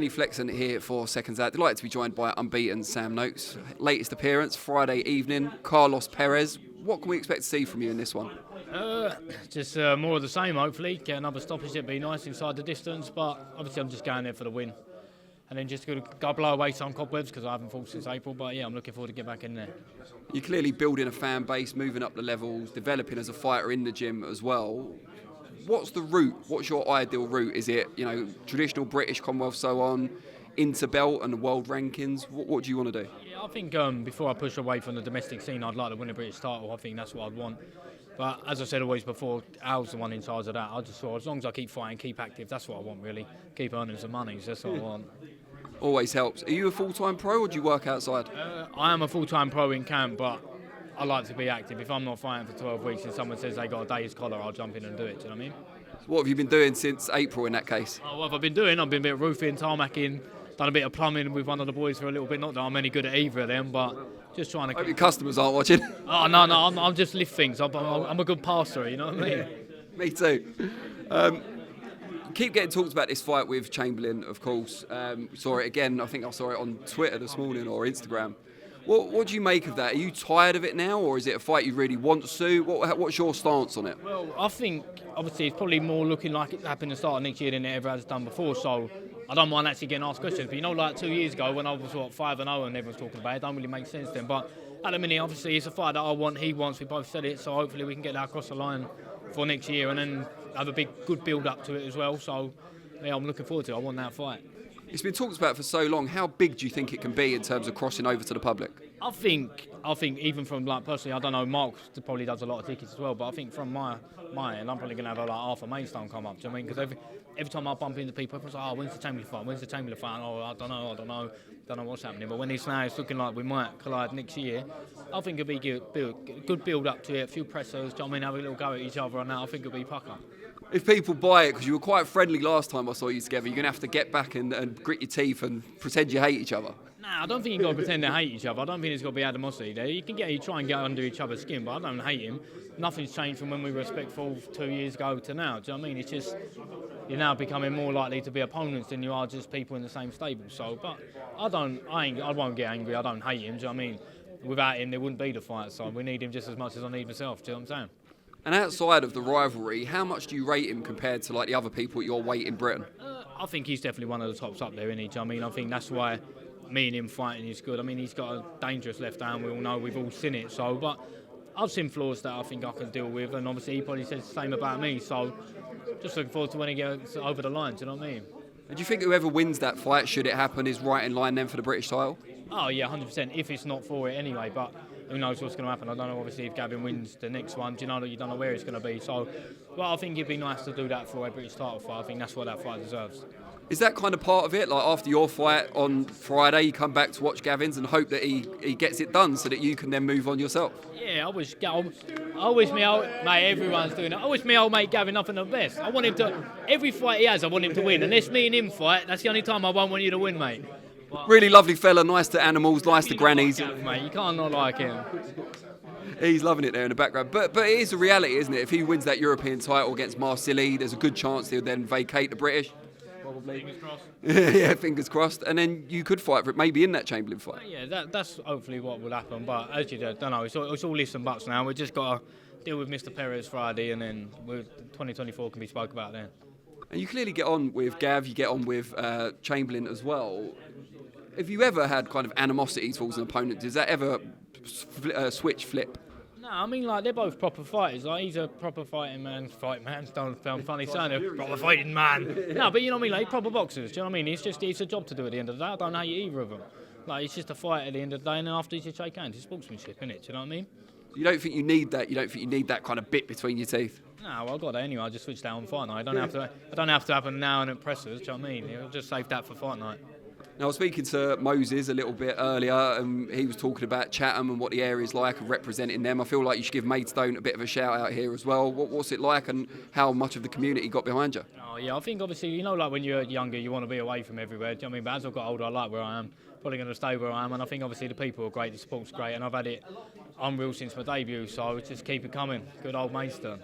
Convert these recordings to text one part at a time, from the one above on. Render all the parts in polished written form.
Danny Flexon here for SecondsOut. Delighted to be joined by unbeaten Sam Noakes. Latest appearance, Friday evening, Carlos Perez. What can we expect to see from you in this one? Just more of the same, hopefully. Get another stoppage, it'd be nice inside the distance, but obviously I'm just going there for the win. And then just going to go blow away some cobwebs because I haven't fought since April, but yeah, I'm looking forward to get back in there. You're clearly building a fan base, moving up the levels, developing as a fighter in the gym as well. What's the route? What's your ideal route? Is it, traditional British, Commonwealth, so on, into belt and the world rankings? What do you want to do? Yeah, I think before I push away from the domestic scene, I'd like to win a British title. I think that's what I'd want. But as I said always before, Al's the one in charge of that. I just thought as long as I keep fighting, keep active, that's what I want really. Keep earning some money, that's what I want. Always helps. Are you a full-time pro or do you work outside? I am a full-time pro in camp, but I like to be active. If I'm not fighting for 12 weeks and someone says they got a day's collar, I'll jump in and do it, do you know what I mean? So what have you been doing since April in that case? What have I been doing? I've been a bit of roofing, tarmacking, done a bit of plumbing with one of the boys for a little bit. Not that I'm any good at either of them, but just trying to... Hope your customers aren't watching. Oh, no, I'm just lift things. I'm a good passer, you know what I mean? Me too. Keep getting talked about this fight with Chamberlain, of course. Saw it again. I think I saw it on Twitter this morning or Instagram. What do you make of that? Are you tired of it now, or is it a fight you really want to? What's your stance on it? Well, I think obviously it's probably more looking like it's happened at the start of next year than it ever has done before. So I don't mind actually getting asked questions. But like 2 years ago when I was 5-0 and everyone was talking about it, it don't really make sense then. But at the minute, obviously, it's a fight that I want. He wants. We both said it. So hopefully we can get that across the line for next year and then have a good build up to it as well. So yeah, I'm looking forward to it. I want that fight. It's been talked about for so long. How big do you think it can be in terms of crossing over to the public? I think even from personally, I don't know, Mark probably does a lot of tickets as well, but I think from my end, I'm probably going to have half a Maidstone come up. Do you know what I mean? Because every time I bump into people, everyone's like, oh, when's the Chamberlain fight? When's the Chamberlain fight? Oh, I don't know what's happening. But when it's looking like we might collide next year, I think it'll be good build up to it, a few pressers, do you know what I mean? Have a little go at each other on that. I think it'll be PUKKA. If people buy it, because you were quite friendly last time I saw you together, you're going to have to get back and grit your teeth and pretend you hate each other. Nah, I don't think you've got to pretend to hate each other. I don't think there's got to be animosity there. You try and get under each other's skin, but I don't hate him. Nothing's changed from when we were respectful 2 years ago to now. Do you know what I mean? It's just you're now becoming more likely to be opponents than you are just people in the same stable. So, but I won't get angry. I don't hate him. Do you know what I mean? Without him, there wouldn't be the fight. So we need him just as much as I need myself. Do you know what I'm saying? And outside of the rivalry, how much do you rate him compared to the other people at your weight in Britain? I think he's definitely one of the tops up there, isn't he? Do you know what I mean? I think that's why me and him fighting is good. I mean, he's got a dangerous left hand. We all know, we've all seen it. So, but I've seen flaws that I think I can deal with, and obviously he probably says the same about me. So, just looking forward to when he gets over the line. Do you know what I mean? And do you think whoever wins that fight, should it happen, is right in line then for the British title? Oh yeah, 100%. If it's not for it anyway, but who knows what's going to happen? I don't know. Obviously, if Gavin wins the next one, you don't know where it's going to be. So, well, I think it'd be nice to do that for a British title fight. I think that's what that fight deserves. Is that kind of part of it? Like after your fight on Friday, you come back to watch Gavin's and hope that he gets it done so that you can then move on yourself? Yeah, I wish me old mate, everyone's doing it. I wish me old mate Gavin nothing but the best. I want him to, every fight he has, I want him to win. Unless me and him fight, that's the only time I won't want you to win, mate. But really lovely fella, nice to animals, nice to grannies. Like Gavin, mate, you can't not like him. He's loving it there in the background. But it is a reality, isn't it? If he wins that European title against Marsili, there's a good chance he'll then vacate the British. Probably. Fingers crossed. Yeah, fingers crossed. And then you could fight for it maybe in that Chamberlain fight. Yeah, that's hopefully what will happen. But as you don't know, it's all ifs and buts now. We've just got to deal with Mr. Perez Friday, and then 2024 can be spoke about then. And you clearly get on with Gav, you get on with Chamberlain as well. Have you ever had kind of animosities towards an opponent? Does that ever switch flip? No, I mean, they're both proper fighters. He's a proper fighting man. Don't sound funny saying it. Proper fighting man. No, but you know what I mean? Proper boxers. Do you know what I mean? It's a job to do at the end of the day. I don't hate either of them. It's just a fight at the end of the day, and then after you just shake hands. It's sportsmanship, isn't it? Do you know what I mean? You don't think you need that? You don't think you need that kind of bit between your teeth? No, well, I got that anyway. I just switched that on fight night. I don't have to happen now and at pressers. Do you know what I mean? I'll just save that for fight night. Now, I was speaking to Moses a little bit earlier, and he was talking about Chatham and what the area's like and representing them. I feel like you should give Maidstone a bit of a shout out here as well. What's it like, and how much of the community got behind you? Oh yeah, I think obviously, when you're younger, you want to be away from everywhere. Do you know what I mean? But as I've got older, I like where I am. Probably going to stay where I am, and I think obviously the people are great, the support's great, and I've had it unreal since my debut. So just keep it coming. Good old Maidstone.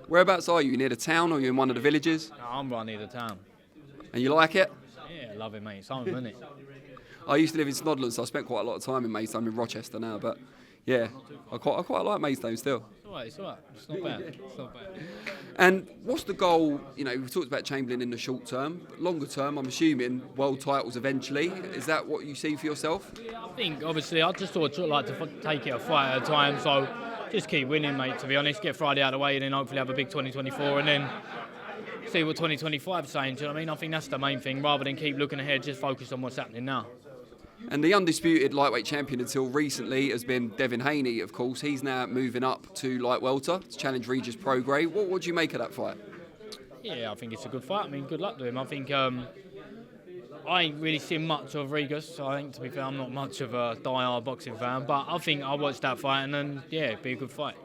Whereabouts are you? Near the town, or are you in one of the villages? No, I'm right near the town. And you like it? Yeah, love it, mate. It's home, isn't it? I used to live in Snodland, so I spent quite a lot of time in Maidstone. I'm in Rochester now, but yeah, I quite like Maidstone still. It's all right. It's not bad. It's not bad. And what's the goal? You know, we've talked about Chamberlain in the short term, but longer term, I'm assuming world titles eventually. Is that what you see for yourself? I think, obviously, I just sort of like to take it a fight at a time, so just keep winning, mate, to be honest. Get Friday out of the way and then hopefully have a big 2024 and then see what 2025 is saying. Do you know what I mean? I think that's the main thing. Rather than keep looking ahead, just focus on what's happening now. And the undisputed lightweight champion until recently has been Devin Haney, of course. He's now moving up to light welter to challenge Regis Prograis. What do you make of that fight? Yeah, I think it's a good fight. I mean, good luck to him. I think I ain't really seen much of Regis. So I think, to be fair, I'm not much of a die-hard boxing fan. But I think I watched that fight and then, yeah, it'd be a good fight.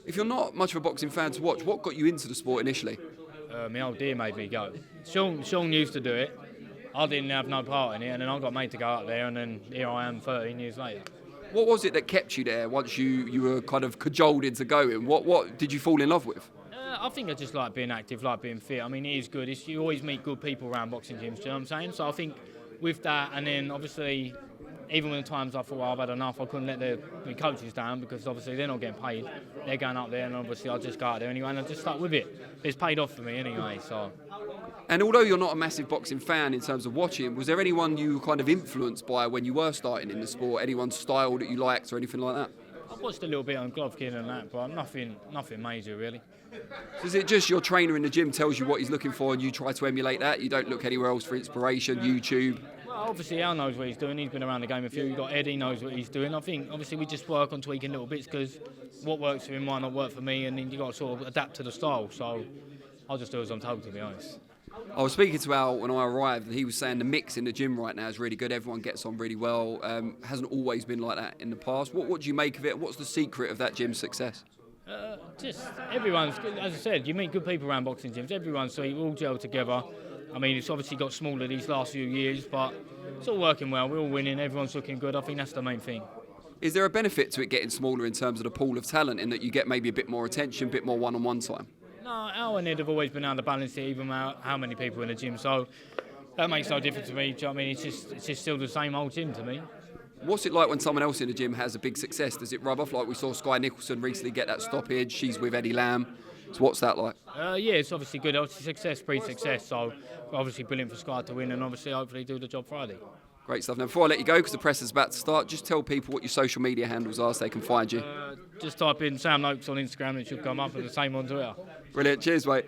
If you're not much of a boxing fan to watch, what got you into the sport initially? My old dear made me go. Sean used to do it. I didn't have no part in it, and then I got made to go out there, and then here I am 13 years later. What was it that kept you there once you were kind of cajoled into going? What did you fall in love with? I think I just like being active, like being fit. I mean, it is good. You always meet good people around boxing gyms, do you know what I'm saying? So I think with that, and then obviously, even when the times I thought, well, I've had enough, I couldn't let the coaches down because obviously they're not getting paid. They're going up there, and obviously I just go out there anyway, and I just stuck with it. It's paid off for me anyway, so... And although you're not a massive boxing fan in terms of watching, was there anyone you were kind of influenced by when you were starting in the sport? Anyone's style that you liked or anything like that? I watched a little bit on Golovkin and that, but nothing major really. So is it just your trainer in the gym tells you what he's looking for and you try to emulate that? You don't look anywhere else for inspiration, YouTube? Well, obviously Al knows what he's doing. He's been around the game a few. You've got Eddie knows what he's doing. I think obviously we just work on tweaking little bits because what works for him might not work for me, and then you got to sort of adapt to the style. So I'll just do as I'm told, to be honest. I was speaking to Al when I arrived, and he was saying the mix in the gym right now is really good. Everyone gets on really well. Hasn't always been like that in the past. What do you make of it? What's the secret of that gym's success? Just everyone's, as I said, you meet good people around boxing gyms. Everyone's so you all gel together. I mean, it's obviously got smaller these last few years, but it's all working well. We're all winning. Everyone's looking good. I think that's the main thing. Is there a benefit to it getting smaller in terms of the pool of talent, in that you get maybe a bit more attention, a bit more one-on-one time? No, Al and Ed have always been able to balance it, even how many people in the gym. So that makes no difference to me. Do you know what I mean? It's just still the same old gym to me. What's it like when someone else in the gym has a big success? Does it rub off? Like we saw Sky Nicholson recently get that stoppage. She's with Eddie Lamb. So what's that like? Yeah, it's obviously good. Obviously success breeds success. So obviously brilliant for Sky to win and obviously hopefully do the job Friday. Great stuff. Now, before I let you go, because the press is about to start, just tell people what your social media handles are so they can find you. Just type in Sam Noakes on Instagram and it should come up, and the same on Twitter. Brilliant. Cheers, mate.